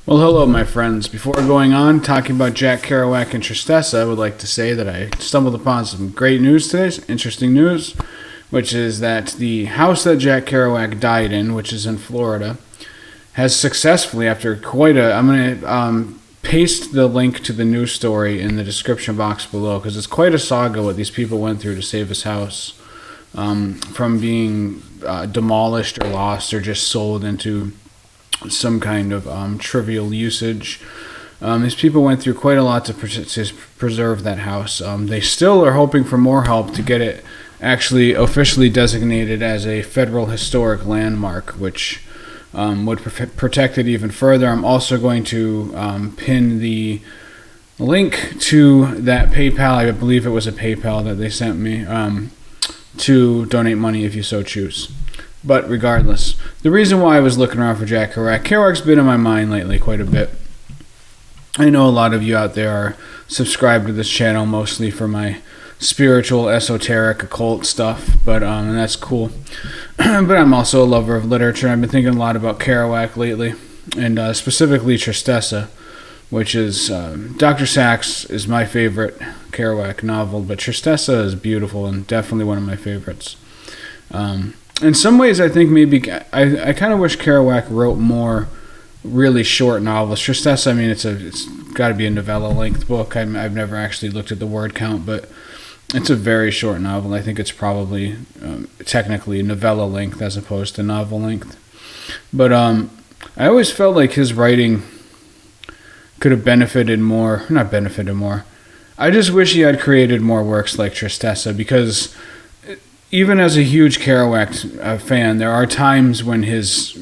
Well, hello, my friends. Before going on, talking about Jack Kerouac and Tristessa, I would like to say that I stumbled upon some great news today, interesting news, which is that the house that Jack Kerouac died in, which is in Florida, has successfully, after quite a... I'm going to paste the link to the news story in the description box below, because it's quite a saga what these people went through to save his house from being demolished or lost or just sold into some kind of trivial usage. These people went through quite a lot to preserve that house. They still are hoping for more help to get it actually officially designated as a federal historic landmark, which would protect it even further. I'm also going to pin the link to that PayPal. I believe it was a PayPal that they sent me to donate money if you so choose. But regardless, the reason why I was looking around for Jack Kerouac, Kerouac's been in my mind lately quite a bit. I know a lot of you out there are subscribed to this channel mostly for my spiritual, esoteric, occult stuff, but and that's cool. But I'm also a lover of literature. I've been thinking a lot about Kerouac lately, and specifically Tristessa, which is Dr. Sachs is my favorite Kerouac novel, but Tristessa is beautiful and definitely one of my favorites. In some ways, I think maybe I kind of wish Kerouac wrote more really short novels. Tristessa, I mean, it's got to be a novella-length book. I've never actually looked at the word count, but it's a very short novel. I think it's probably technically novella length as opposed to novel length. But I always felt like his writing could have benefited more. Not benefited more. I just wish he had created more works like Tristessa, because even as a huge Kerouac fan, there are times when his,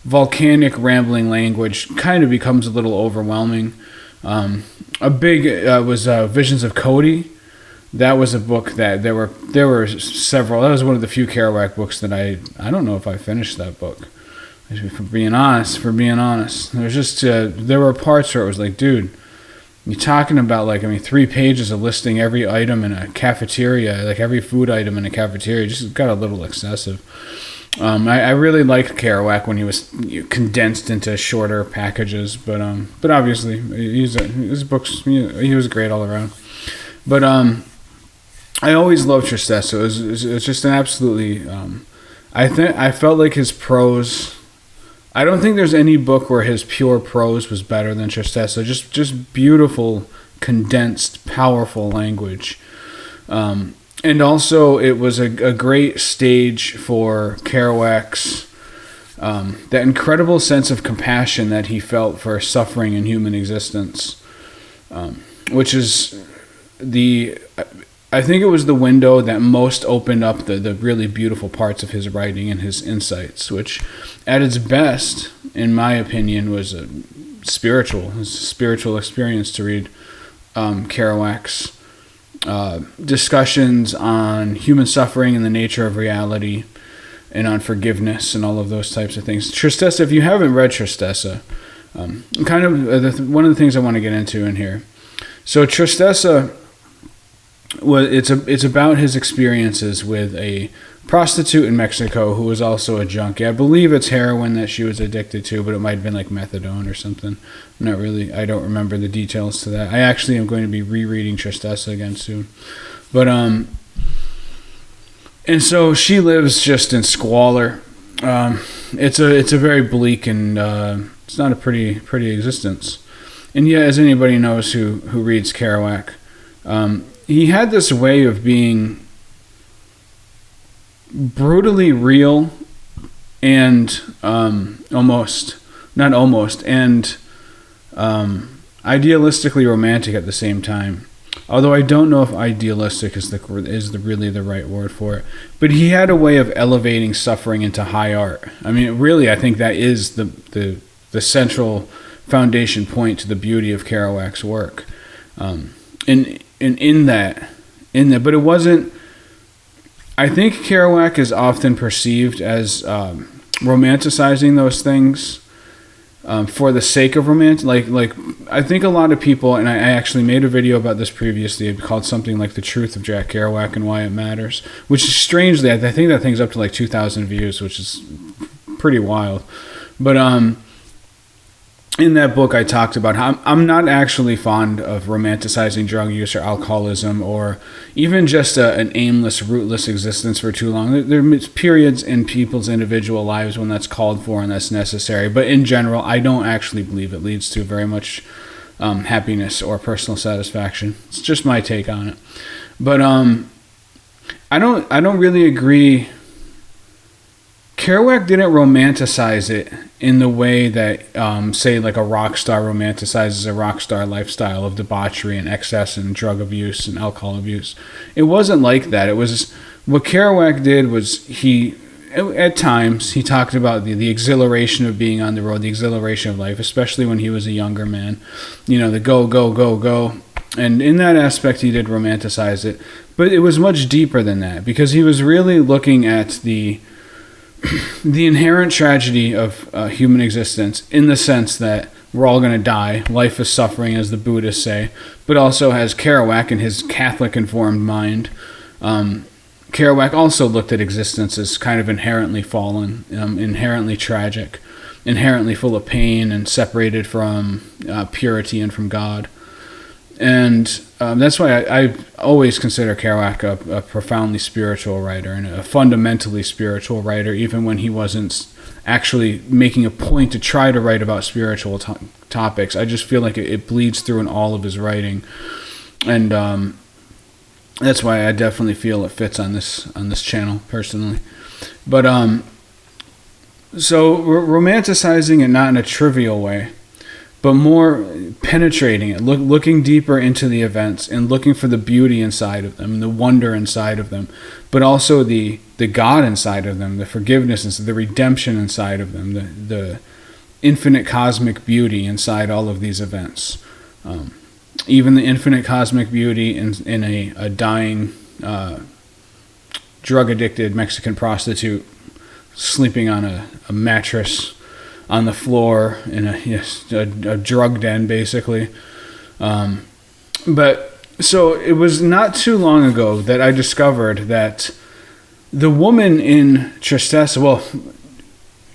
volcanic rambling language kind of becomes a little overwhelming. A big was Visions of Cody. That was a book that there were several. That was one of the few Kerouac books that I don't know if I finished that book. For being honest, there's just there were parts where it was like, dude, you're talking about 3 pages of listing every item in a cafeteria, like every food item in a cafeteria, just got a little excessive. I really liked Kerouac when he was condensed into shorter packages, but obviously his books, he was great all around. But I always loved Tristessa. It was just an absolutely. I felt like his prose. I don't think there's any book where his pure prose was better than Tristessa. Just beautiful, condensed, powerful language. And also, it was a great stage for Kerouac's, that incredible sense of compassion that he felt for suffering in human existence, which is I think it was the window that most opened up the really beautiful parts of his writing and his insights, which at its best, in my opinion, was a spiritual experience to read Kerouac's discussions on human suffering and the nature of reality and on forgiveness and all of those types of things. Tristessa, if you haven't read Tristessa, kind of one of the things I want to get into in here. So Tristessa, it's about his experiences with a prostitute in Mexico who was also a junkie. I believe it's heroin that she was addicted to, but it might have been like methadone or something. Not really. I don't remember the details to that. I actually am going to be rereading Tristessa again soon. But and so she lives just in squalor. It's a very bleak and it's not a pretty existence. And yet, as anybody knows who reads Kerouac, he had this way of being brutally real and idealistically romantic at the same time. Although I don't know if idealistic is really the right word for it. But he had a way of elevating suffering into high art. I mean, really, I think that is the central foundation point to the beauty of Kerouac's work. In that, but it wasn't. I think Kerouac is often perceived as romanticizing those things for the sake of romance. Like I think a lot of people, and I actually made a video about this previously called something like "The Truth of Jack Kerouac and Why It Matters," which is strangely, I think that thing's up to 2,000 views, which is pretty wild. But in that book, I talked about how I'm not actually fond of romanticizing drug use or alcoholism or even just an aimless, rootless existence for too long. There's periods in people's individual lives when that's called for and that's necessary. But in general, I don't actually believe it leads to very much happiness or personal satisfaction. It's just my take on it. But I don't really agree. Kerouac didn't romanticize it in the way that, say, like a rock star romanticizes a rock star lifestyle of debauchery and excess and drug abuse and alcohol abuse. It wasn't like that. It was what Kerouac did was at times he talked about the exhilaration of being on the road, the exhilaration of life, especially when he was a younger man. You know, the go, go, go, go. And in that aspect, he did romanticize it. But it was much deeper than that because he was really looking at the inherent tragedy of human existence in the sense that we're all going to die. Life is suffering, as the Buddhists say. But also has Kerouac in his Catholic-informed mind. Kerouac also looked at existence as kind of inherently fallen, inherently tragic, inherently full of pain and separated from purity and from God. And that's why I always consider Kerouac a profoundly spiritual writer and a fundamentally spiritual writer, even when he wasn't actually making a point to try to write about spiritual topics. I just feel like it bleeds through in all of his writing. And that's why I definitely feel it fits on this channel, personally. But so romanticizing it not in a trivial way, but more penetrating it, looking deeper into the events and looking for the beauty inside of them and the wonder inside of them, but also the God inside of them, the forgiveness, the redemption inside of them, the infinite cosmic beauty inside all of these events. Even the infinite cosmic beauty in a dying, drug-addicted Mexican prostitute sleeping on a mattress on the floor in a drug den, basically. But so it was not too long ago that I discovered that the woman in Tristessa, well,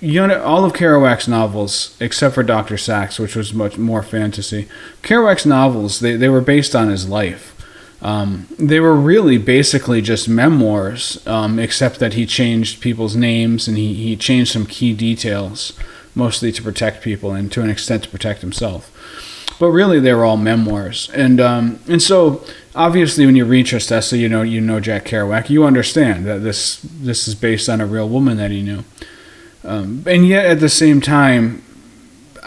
all of Kerouac's novels, except for Dr. Sachs, which was much more fantasy, Kerouac's novels, they were based on his life. They were really basically just memoirs, except that he changed people's names and he changed some key details, mostly to protect people and to an extent to protect himself. But really, they were all memoirs. And so, obviously, when you read Tristessa, you know Jack Kerouac, you understand that this is based on a real woman that he knew. And yet, at the same time,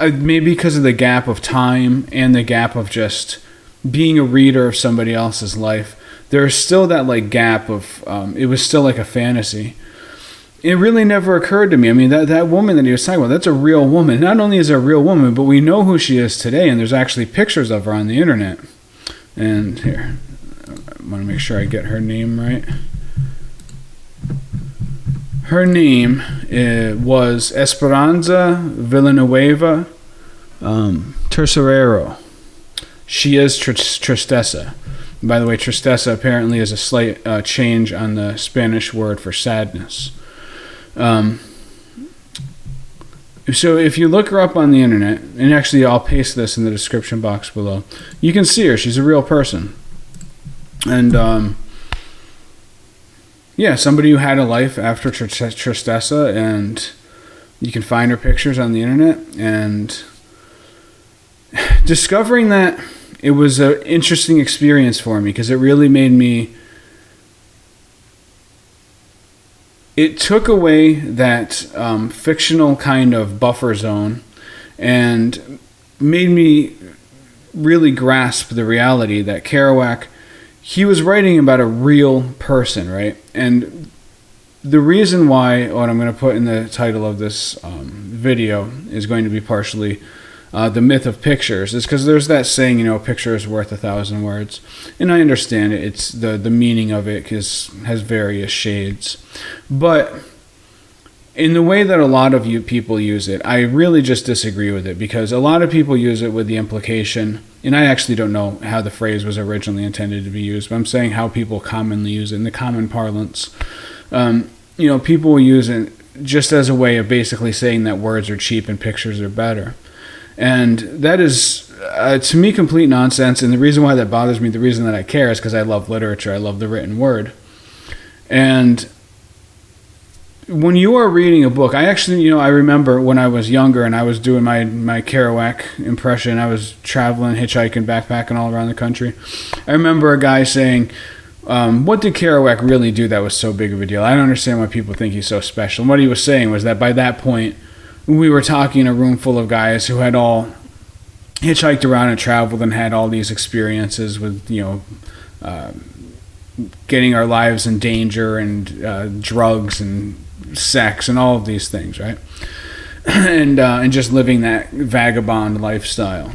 maybe because of the gap of time and the gap of just being a reader of somebody else's life, there's still that gap of, it was still like a fantasy. It really never occurred to me. I mean, that woman that he was talking about, that's a real woman. Not only is it a real woman, but we know who she is today, and there's actually pictures of her on the internet. And here, I want to make sure I get her name right. Her name was Esperanza Villanueva Tercerero. She is Tristessa. By the way, Tristessa apparently is a slight change on the Spanish word for sadness. So if you look her up on the internet, and actually I'll paste this in the description box below, you can see her. She's a real person. And yeah, somebody who had a life after Tristessa, and you can find her pictures on the internet. And discovering that, it was an interesting experience for me because it really made me... It took away that fictional kind of buffer zone and made me really grasp the reality that Kerouac, he was writing about a real person, right? And the reason why, what I'm going to put in the title of this video is going to be partially the myth of pictures, is because there's that saying, a picture is worth 1,000 words. And I understand it. It's the meaning of it has various shades. But in the way that a lot of you people use it, I really just disagree with it, because a lot of people use it with the implication, and I actually don't know how the phrase was originally intended to be used, but I'm saying how people commonly use it in the common parlance. People will use it just as a way of basically saying that words are cheap and pictures are better. And that is, to me, complete nonsense. And the reason why that bothers me, the reason that I care, is because I love literature. I love the written word. And when you are reading a book, I actually, I remember when I was younger and I was doing my Kerouac impression, I was traveling, hitchhiking, backpacking all around the country. I remember a guy saying, what did Kerouac really do that was so big of a deal? I don't understand why people think he's so special. And what he was saying was that by that point, we were talking in a room full of guys who had all hitchhiked around and traveled and had all these experiences with, getting our lives in danger and drugs and sex and all of these things, right? and just living that vagabond lifestyle.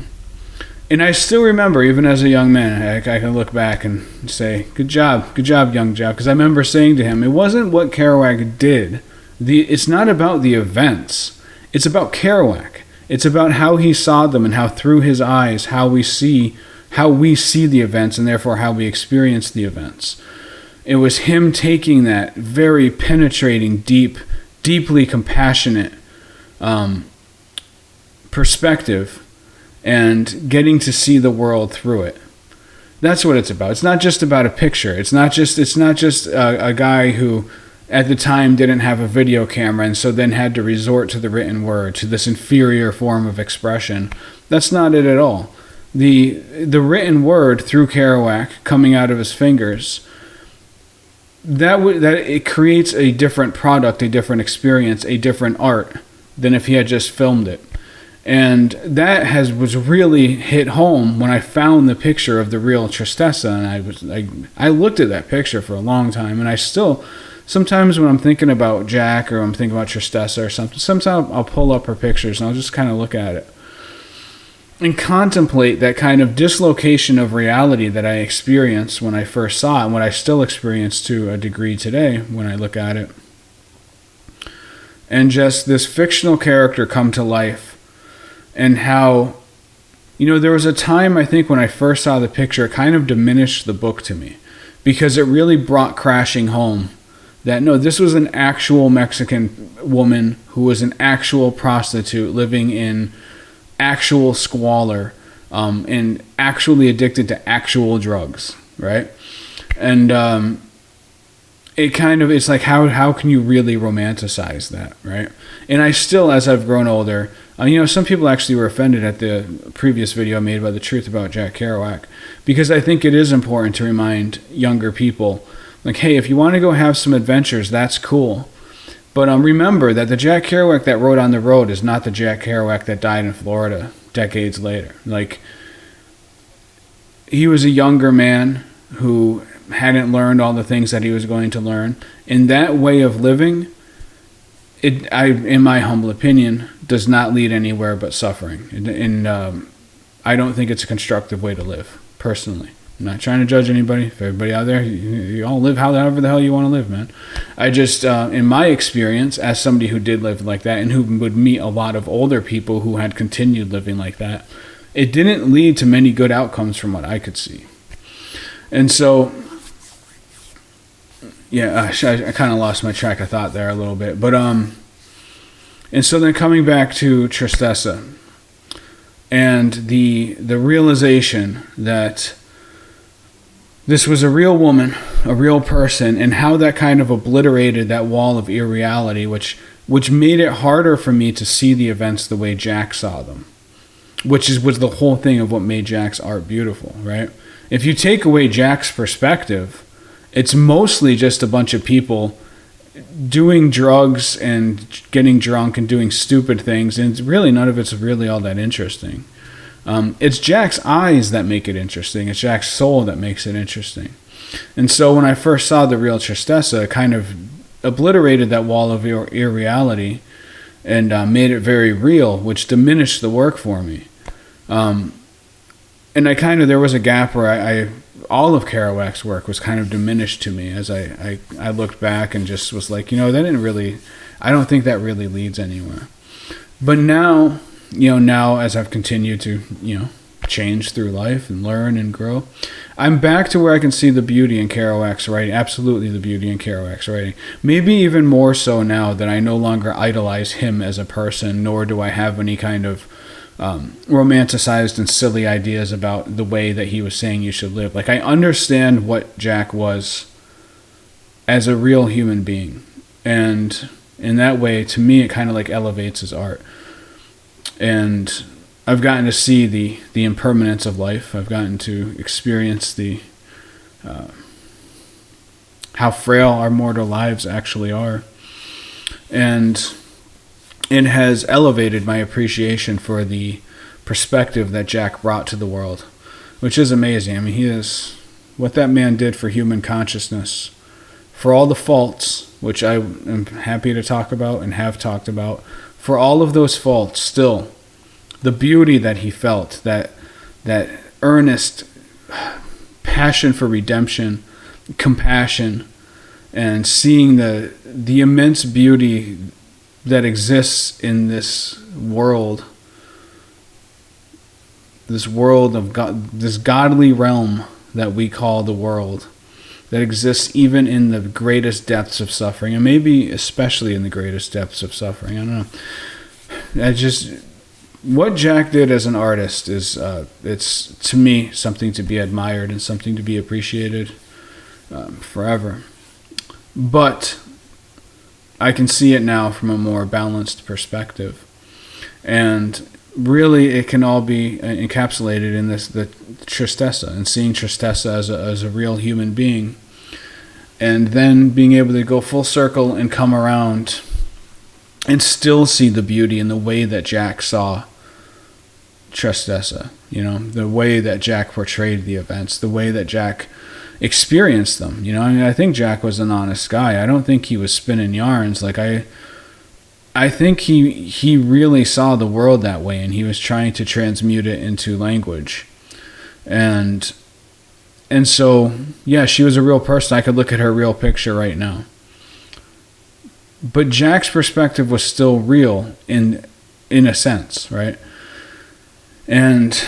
And I still remember, even as a young man, I can look back and say, good job, young Jeff. Because I remember saying to him, it wasn't what Kerouac did. It's not about the events. It's about Kerouac. It's about how he saw them and how through his eyes, how we see the events and therefore how we experience the events. It was him taking that very penetrating, deeply compassionate perspective and getting to see the world through it. That's what it's about. It's not just about a picture. It's not just a guy who at the time didn't have a video camera and so then had to resort to the written word, to this inferior form of expression. That's not it at all. The written word through Kerouac coming out of his fingers, that it creates a different product, a different experience, a different art than if he had just filmed it. And that was really hit home when I found the picture of the real Tristessa, and I looked at that picture for a long time, and I still, sometimes when I'm thinking about Jack or I'm thinking about Tristessa or something, sometimes I'll pull up her pictures and I'll just kind of look at it and contemplate that kind of dislocation of reality that I experienced when I first saw it, and what I still experience to a degree today when I look at it. And just this fictional character come to life, and how, there was a time, I think, when I first saw the picture, it kind of diminished the book to me, because it really brought crashing home that, no, this was an actual Mexican woman who was an actual prostitute living in actual squalor, and actually addicted to actual drugs, right? And it's like, how can you really romanticize that, right? And I still, as I've grown older, some people actually were offended at the previous video I made about the truth about Jack Kerouac, because I think it is important to remind younger people, like, hey, if you want to go have some adventures, that's cool. But remember that the Jack Kerouac that wrote On the Road is not the Jack Kerouac that died in Florida decades later. Like, he was a younger man who hadn't learned all the things that he was going to learn. And that way of living, in my humble opinion, does not lead anywhere but suffering. And I don't think it's a constructive way to live, personally. I'm not trying to judge anybody. If everybody out there, you all live however the hell you want to live, man. I just, in my experience, as somebody who did live like that and who would meet a lot of older people who had continued living like that, it didn't lead to many good outcomes from what I could see. And so, yeah, I kind of lost my track of thought there a little bit. But, and so then coming back to Tristessa and the realization that this was a real woman, a real person, and how that kind of obliterated that wall of irreality, which made it harder for me to see the events the way Jack saw them, was the whole thing of what made Jack's art beautiful, right? If you take away Jack's perspective, it's mostly just a bunch of people doing drugs and getting drunk and doing stupid things, and really none of it's really all that interesting. It's Jack's eyes that make it interesting. It's Jack's soul that makes it interesting. And so when I first saw the real Tristessa, it kind of obliterated that wall of irreality and made it very real, which diminished the work for me. And there was a gap where all of Kerouac's work was kind of diminished to me as I looked back and just was like, I don't think that really leads anywhere. But now as I've continued to, change through life and learn and grow, I'm back to where I can see the beauty in Kerouac's writing, absolutely the beauty in Kerouac's writing. Maybe even more so now that I no longer idolize him as a person, nor do I have any kind of romanticized and silly ideas about the way that he was saying you should live. Like, I understand what Jack was as a real human being. And in that way, to me, it kind of like elevates his art. And I've gotten to see the impermanence of life. I've gotten to experience the how frail our mortal lives actually are. And it has elevated my appreciation for the perspective that Jack brought to the world, which is amazing. I mean, he is what that man did for human consciousness, for all the faults, which I am happy to talk about and have talked about, for all of those faults, still, the beauty that he felt, that earnest passion for redemption, compassion, and seeing the immense beauty that exists in this world of God, this godly realm that we call the world, that exists even in the greatest depths of suffering, and maybe especially in the greatest depths of suffering. I don't know. What Jack did as an artist is, it's, to me, something to be admired and something to be appreciated forever. But I can see it now from a more balanced perspective. And really, it can all be encapsulated in the Tristessa, and seeing Tristessa as a real human being. And then being able to go full circle and come around and still see the beauty in the way that Jack saw Tristessa. You know, the way that Jack portrayed the events, the way that Jack experienced them. You know, I mean, I think Jack was an honest guy. I don't think he was spinning yarns. Like, I think he really saw the world that way, and he was trying to transmute it into language. And so, yeah, she was a real person. I could look at her real picture right now. But Jack's perspective was still real in a sense, right? And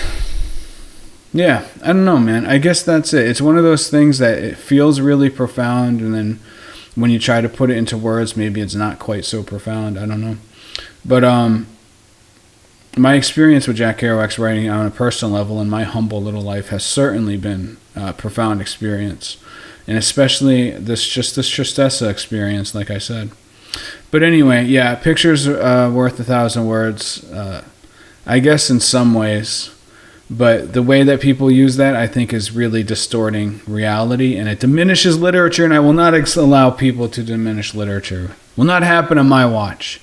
yeah, I don't know, man. I guess that's it. It's one of those things that it feels really profound, and then when you try to put it into words, maybe it's not quite so profound. I don't know. But my experience with Jack Kerouac's writing on a personal level in my humble little life has certainly been a profound experience. And especially this Tristessa experience, like I said. But anyway, yeah, pictures worth 1,000 words, I guess in some ways. But the way that people use that, I think, is really distorting reality, and it diminishes literature, and I will not allow people to diminish literature. Will not happen on my watch.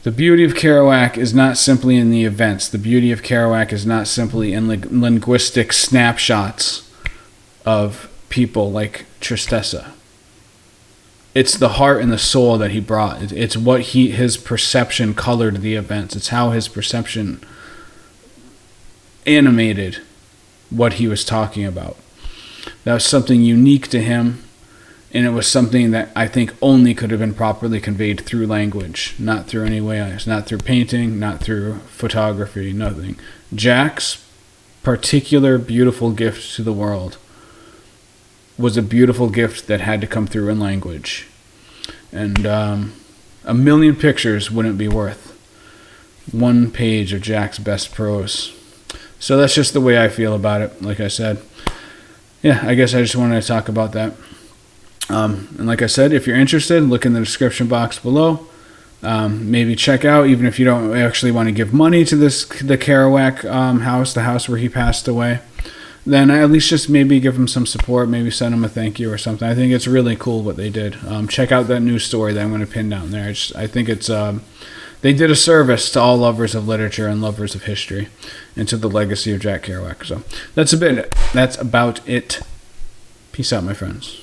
The beauty of Kerouac is not simply in the events. The beauty of Kerouac is not simply in linguistic snapshots of people like Tristessa. It's the heart and the soul that he brought. It's what his perception colored the events. It's how his perception animated what he was talking about. That was something unique to him, and it was something that I think only could have been properly conveyed through language, not through any way else, not through painting, not through photography, nothing. Jack's particular beautiful gift to the world was a beautiful gift that had to come through in language. And a million pictures wouldn't be worth one page of Jack's best prose. So that's just the way I feel about it, like I said. Yeah, I guess I just wanted to talk about that. And like I said, if you're interested, look in the description box below. Maybe check out, even if you don't actually want to give money to the Kerouac house, the house where he passed away, then at least just maybe give him some support, maybe send him a thank you or something. I think it's really cool what they did. Check out that news story that I'm going to pin down there. I think it's... they did a service to all lovers of literature and lovers of history and to the legacy of Jack Kerouac. So that's about it. Peace out, my friends.